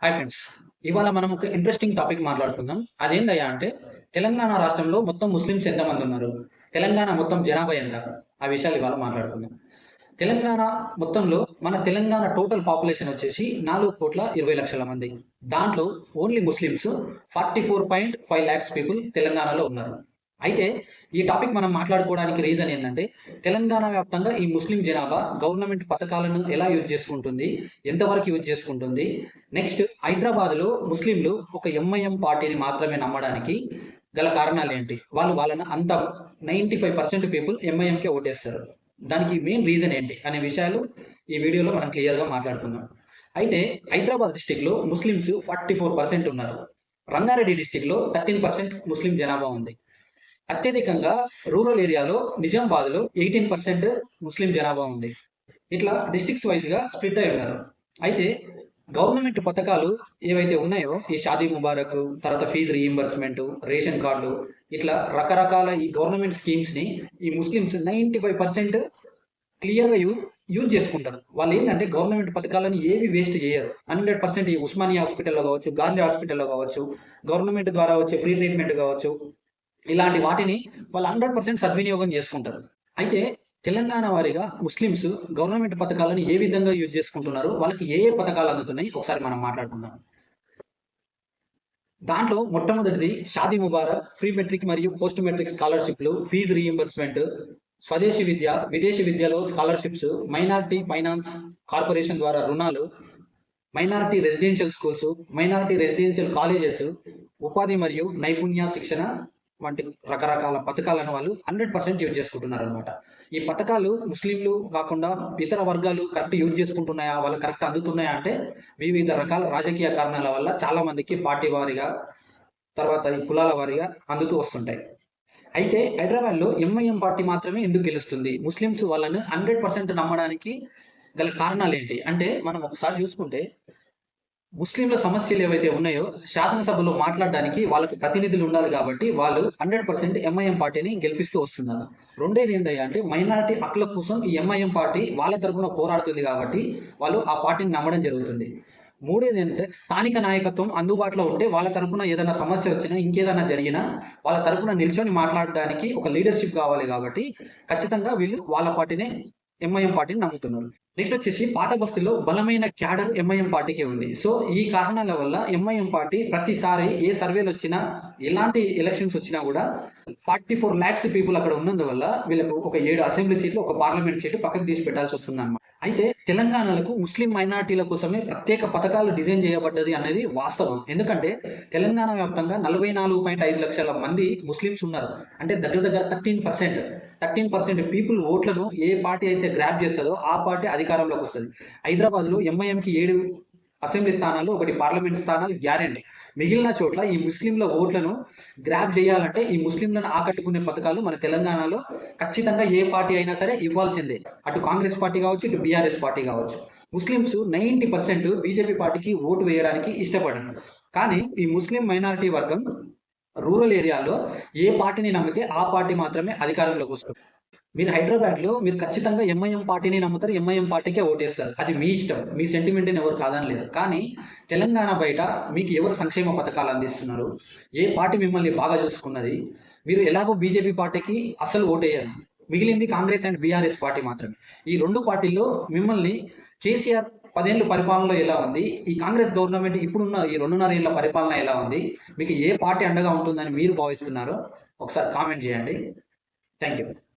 Hi friends. ఇవాళ మనం ఒక ఇంట్రెస్టింగ్ టాపిక్ మాట్లాడుకుందాం. అదేందయ్యా అంటే తెలంగాణ రాష్ట్రంలో మొత్తం ముస్లిమ్స్ ఎంతమంది ఉన్నారు? తెలంగాణ మొత్తం జనాభా ఎంత? ఆ విషయాలు ఇవాళ మాట్లాడుకుందాం. తెలంగాణ మొత్తంలో మన తెలంగాణ టోటల్ పాపులేషన్ వచ్చేసి 4,20,00,000 మంది. దాంట్లో ఓన్లీ ముస్లిమ్స్ 44.5 లాక్స్ పీపుల్ తెలంగాణలో ఉన్నారు. అయితే ఈ టాపిక్ మనం మాట్లాడుకోవడానికి రీజన్ ఏంటంటే తెలంగాణ వ్యాప్తంగా ఈ ముస్లిం జనాభా గవర్నమెంట్ పథకాలను ఎలా యూజ్ చేసుకుంటుంది, ఎంతవరకు యూజ్ చేసుకుంటుంది, నెక్స్ట్ హైదరాబాద్లో ముస్లింలు ఒక ఎంఐఎం పార్టీని మాత్రమే నమ్మడానికి గల కారణాలు ఏంటి, వాళ్ళని అంత 95% పీపుల్ ఎంఐఎంకే ఓటేస్తారు, దానికి మెయిన్ రీజన్ ఏంటి అనే విషయాలు ఈ వీడియోలో మనం క్లియర్గా మాట్లాడుకుందాం. అయితే హైదరాబాద్ డిస్టిక్లో ముస్లిమ్స్ 44% ఉన్నారు. రంగారెడ్డి డిస్టిక్లో 13% ముస్లిం జనాభా ఉంది. అత్యధికంగా రూరల్ ఏరియాలో నిజామాబాద్లో 18% ముస్లిం జనాభా ఉంది. ఇట్లా డిస్ట్రిక్ట్స్ వైజ్గా స్ప్లిట్ అయి ఉన్నారు. అయితే గవర్నమెంట్ పథకాలు ఏవైతే ఉన్నాయో ఈ షాదీ ముబారక్, తర్వాత ఫీజు రీయింబర్స్మెంట్, రేషన్ కార్డు, ఇట్లా రకరకాల ఈ గవర్నమెంట్ స్కీమ్స్ని ఈ ముస్లిమ్స్ 95% క్లియర్గా యూజ్ చేసుకుంటారు. వాళ్ళు ఏంటంటే గవర్నమెంట్ పథకాలను ఏవి వేస్ట్ చేయరు. 100% ఈ ఉస్మానియా హాస్పిటల్లో కావచ్చు, గాంధీ హాస్పిటల్లో కావచ్చు, గవర్నమెంట్ ద్వారా వచ్చే ఫ్రీ ట్రీట్మెంట్ కావచ్చు, ఇలాంటి వాటిని వాళ్ళు 100% సద్వినియోగం చేసుకుంటారు. అయితే తెలంగాణ వారిగా ముస్లిమ్స్ గవర్నమెంట్ పథకాలను ఏ విధంగా యూజ్ చేసుకుంటున్నారు, వాళ్ళకి ఏ ఏ పథకాలు అందుతున్నాయి ఒకసారి మనం మాట్లాడుకుందాం. దాంట్లో మొట్టమొదటిది షాదీ ముబారక్, ప్రీ మెట్రిక్ మరియు పోస్ట్ మెట్రిక్ స్కాలర్షిప్లు, ఫీజు రీయింబర్స్మెంట్, స్వదేశీ విద్య, విదేశీ విద్యలో స్కాలర్షిప్స్, మైనారిటీ ఫైనాన్స్ కార్పొరేషన్ ద్వారా రుణాలు, minority residential schools, minority residential colleges, ఉపాధి మరియు నైపుణ్య శిక్షణ వంటి రకరకాల పథకాలను వాళ్ళు 100% యూజ్ చేసుకుంటున్నారు అనమాట. ఈ పథకాలు ముస్లింలు కాకుండా ఇతర వర్గాలు కరెక్ట్ యూజ్ చేసుకుంటున్నాయా, వాళ్ళు కరెక్ట్ అందుతున్నాయా అంటే వివిధ రకాల రాజకీయ కారణాల వల్ల చాలా మందికి పార్టీ వారిగా, తర్వాత ఈ కులాల వారిగా అందుతూ వస్తుంటాయి. అయితే హైదరాబాద్లో ఎంఐఎం పార్టీ మాత్రమే ఎందుకు గెలుస్తుంది, ముస్లిమ్స్ వాళ్ళని 100% నమ్మడానికి గల కారణాలు ఏంటి అంటే మనం ఒకసారి చూసుకుంటే ముస్లింల సమస్యలు ఏవైతే ఉన్నాయో శాసనసభలో మాట్లాడడానికి వాళ్ళకి ప్రతినిధులు ఉండాలి కాబట్టి వాళ్ళు 100% ఎంఐఎం పార్టీని గెలిపిస్తూ వస్తున్నారు. రెండేది ఏంటయ్యా అంటే మైనారిటీ హక్కుల కోసం ఈ ఎంఐఎం పార్టీ వాళ్ళ తరఫున పోరాడుతుంది కాబట్టి వాళ్ళు ఆ పార్టీని నమ్మడం జరుగుతుంది. మూడేది ఏంటంటే స్థానిక నాయకత్వం అందుబాటులో ఉంటే వాళ్ళ తరఫున ఏదైనా సమస్య వచ్చినా, ఇంకేదైనా జరిగినా వాళ్ళ తరఫున నిల్చొని మాట్లాడడానికి ఒక లీడర్షిప్ కావాలి కాబట్టి ఖచ్చితంగా వీళ్ళు వాళ్ళ పార్టీనే ఎంఐఎం పార్టీని నమ్ముతున్నారు. నెక్స్ట్ వచ్చేసి పాత బస్తీలో బలమైన క్యాడర్ ఎంఐఎం పార్టీకి ఉంది. సో ఈ కారణాల వల్ల ఎంఐఎం పార్టీ ప్రతిసారి ఏ సర్వేలు వచ్చినా, ఎలాంటి ఎలక్షన్స్ వచ్చినా కూడా 44 lakhs పీపుల్ అక్కడ ఉన్నందువల్ల వీళ్ళకు ఒక 7 అసెంబ్లీ సీట్లు, ఒక పార్లమెంట్ సీటు పక్కకు తీసి పెట్టాల్సి వస్తుంది అన్నమాట. అయితే తెలంగాణలకు ముస్లిం మైనార్టీల కోసమే ప్రత్యేక పథకాలు డిజైన్ చేయబడ్డది అనేది వాస్తవం. ఎందుకంటే తెలంగాణ వ్యాప్తంగా 44.5 లక్షల మంది ముస్లిమ్స్ ఉన్నారు. అంటే దగ్గర 13% పీపుల్ ఓట్లను ఏ పార్టీ అయితే గ్రాప్ చేస్తుందో ఆ పార్టీ అధికారంలోకి వస్తుంది. హైదరాబాద్లో ఎంఐఎంకి 7 అసెంబ్లీ స్థానాలు, 1 పార్లమెంట్ స్థానాలు గ్యారెంటీ. మిగిలిన చోట్ల ఈ ముస్లింల ఓట్లను గ్రాప్ చేయాలంటే ఈ ముస్లింలను ఆకట్టుకునే పథకాలు మన తెలంగాణలో ఖచ్చితంగా ఏ పార్టీ అయినా సరే ఇవ్వాల్సిందే. అటు కాంగ్రెస్ పార్టీ కావచ్చు, ఇటు బీఆర్ఎస్ పార్టీ కావచ్చు. ముస్లిమ్స్ 90% బీజేపీ పార్టీకి ఓటు వేయడానికి ఇష్టపడరు. కానీ ఈ ముస్లిం మైనారిటీ వర్గం రూరల్ ఏరియాలో ఏ పార్టీని నమ్మితే ఆ పార్టీ మాత్రమే అధికారంలోకి వస్తుంది. మీరు హైదరాబాద్లో మీరు ఖచ్చితంగా ఎంఐఎం పార్టీని నమ్ముతారు, ఎంఐఎం పార్టీకే ఓటేస్తారు. అది మీ ఇష్టం, మీ సెంటిమెంట్ని ఎవరు కాదనలేదు. కానీ తెలంగాణ బయట మీకు ఎవరు సంక్షేమ పథకాలు అందిస్తున్నారు, ఏ పార్టీ మిమ్మల్ని బాగా చూసుకున్నది, మీరు ఎలాగో బీజేపీ పార్టీకి అసలు ఓటేయాలి. మిగిలింది కాంగ్రెస్ అండ్ బీఆర్ఎస్ పార్టీ మాత్రమే. ఈ 2 పార్టీల్లో మిమ్మల్ని కేసీఆర్ 10 ఏళ్ళ పరిపాలనలో ఎలా ఉంది, ఈ కాంగ్రెస్ గవర్నమెంట్ ఇప్పుడున్న ఈ 2.5 ఏళ్ళ పరిపాలన ఎలా ఉంది, మీకు ఏ పార్టీ అండగా ఉంటుందని మీరు భావిస్తున్నారో ఒకసారి కామెంట్ చేయండి. Thank you.